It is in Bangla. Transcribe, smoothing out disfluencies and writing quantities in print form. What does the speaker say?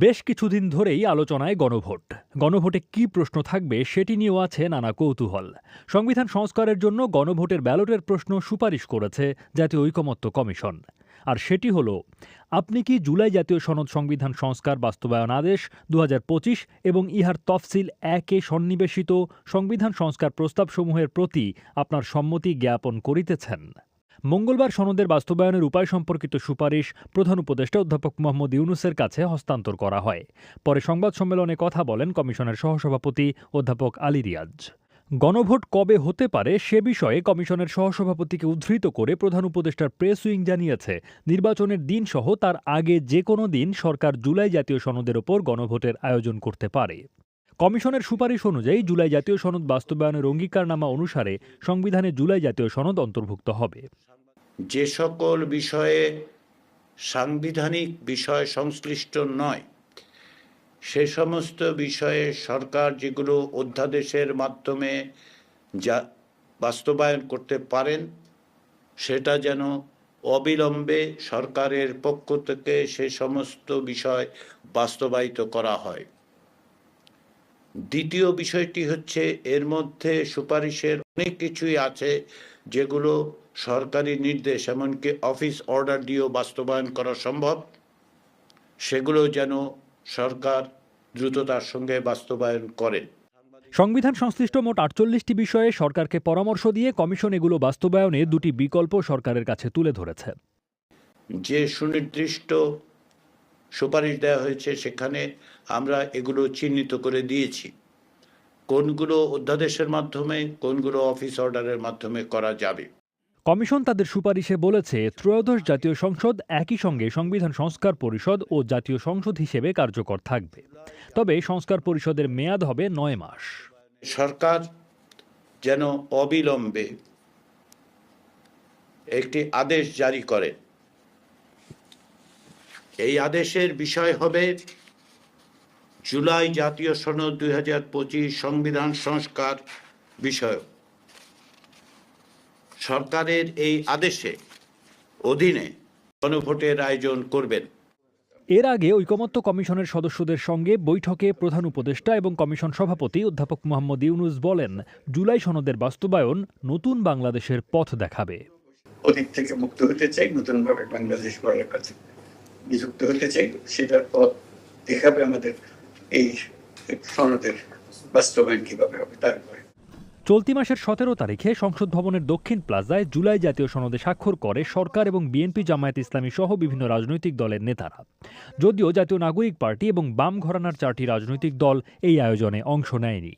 বেশ কিছুদিন ধরেই আলোচনায় গণভোট। গণভোটে কি প্রশ্ন থাকবে সেটি নিয়েও আছে নানা কৌতূহল। সংবিধান সংস্কারের জন্য গণভোটের ব্যালটের প্রশ্ন সুপারিশ করেছে জাতীয় ঐকমত্য কমিশন। আর সেটি হলো, আপনি কি জুলাই জাতীয় সনদ সংবিধান সংস্কার বাস্তবায়ন আদেশ ২০২৫ এবং ইহার তফসিল ১-এ সন্নিবেশিত সংবিধান সংস্কার প্রস্তাবসমূহের প্রতি আপনার সম্মতি জ্ঞাপন করিতেছেন? মঙ্গলবার সনদের বাস্তবায়নের উপায় সম্পর্কিত সুপারিশ প্রধান উপদেষ্টা অধ্যাপক মোহাম্মদ ইউনূসের কাছে হস্তান্তর করা হয়। পরে সংবাদ সম্মেলনে কথা বলেন কমিশনের সহসভাপতি অধ্যাপক আলী রিয়াজ। গণভোট কবে হতে পারে সে বিষয়ে কমিশনের সহসভাপতিকে উদ্ধৃত করে প্রধান উপদেষ্টার প্রেস উইং জানিয়েছে, নির্বাচনের দিন সহ তার আগে যে কোনো দিন সরকার জুলাই জাতীয় সনদের ওপর গণভোটের আয়োজন করতে পারে। কমিশনের সুপারিশ অনুযায়ী জুলাই জাতীয় সনদ বাস্তবায়নের অঙ্গীকারনামা অনুসারে সংবিধানে জুলাই জাতীয় সনদ অন্তর্ভুক্ত হবে। যে সকল বিষয়ে সাংবিধানিক বিষয় সংশ্লিষ্ট নয় সে সমস্ত বিষয়ে সরকার যেগুলো অধ্যাদেশের মাধ্যমে যা বাস্তবায়ন করতে পারেন সেটা যেন অবিলম্বে সরকারের পক্ষ থেকে সে সমস্ত বিষয় বাস্তবায়িত করা হয়। দ্বিতীয় বিষয়টি হচ্ছে, এর মধ্যে সুপারিশের অনেক কিছুই আছে যেগুলো সরকারি নির্দেশ এমনকি অফিস অর্ডার দিয়েও বাস্তবায়ন করা সম্ভব, সেগুলো যেন সরকার দ্রুততার সঙ্গে বাস্তবায়ন করেন। সংবিধান সংশ্লিষ্ট মোট ৪৮টি বিষয়ে সরকারকে পরামর্শ দিয়ে কমিশন এগুলো বাস্তবায়নে দুটি বিকল্প সরকারের কাছে তুলে ধরেছে। যে সুনির্দিষ্ট সুপারিশ দেওয়া হয়েছে সেখানে আমরা এগুলো চিহ্নিত করে দিয়েছি, কোনগুলো অধ্যাদেশের মাধ্যমে কোনগুলো অফিস অর্ডারের মাধ্যমে করা যাবে। কমিশন তাদের সুপারিশে বলেছে, ত্রয়োদশ জাতীয় সংসদ একই সঙ্গে সংবিধান সংস্কার পরিষদ ও জাতীয় সংসদ হিসেবে কার্যকর থাকবে। তবে সংস্কার পরিষদের মেয়াদ হবে ৯ মাস। সরকার যেন অবিলম্বে একটি আদেশ জারি করে। এই আদেশের বিষয় হবে জুলাই জাতীয় সনদ ২০২৫ সংবিধান সংস্কার বিষয়। সরকারের এই আদেশে অধীনে গণভোটের আয়োজন করবেন। এর আগে ঐকমত্য কমিশনের সদস্যদের সঙ্গে বৈঠকে প্রধান উপদেষ্টা এবং কমিশন সভাপতি অধ্যাপক মোহাম্মদ ইউনূস বলেন, জুলাই সনদের বাস্তবায়ন নতুন বাংলাদেশের পথ দেখাবে। অতীত থেকে মুক্ত হতে চাই, নতুনভাবে বাংলাদেশ গড়ার কাছে নিযুক্ত হতে চাই, সেটার পথ দেখাবে আমাদের এই সনদের বাস্তবায়ন কিভাবে হবে তার উপরে। চলতি মাসের ১৭ তারিখে সংসদ ভবনের দক্ষিণ প্লাজায় জুলাই জাতীয় সনদে স্বাক্ষর করে সরকার এবং বিএনপি, জামায়াত ইসলামী সহ বিভিন্ন রাজনৈতিক দলের নেতারা। যদিও জাতীয় নাগরিক পার্টি এবং বাম ঘরানার ৪টি রাজনৈতিক দল এই আয়োজনে অংশ নেয়নি।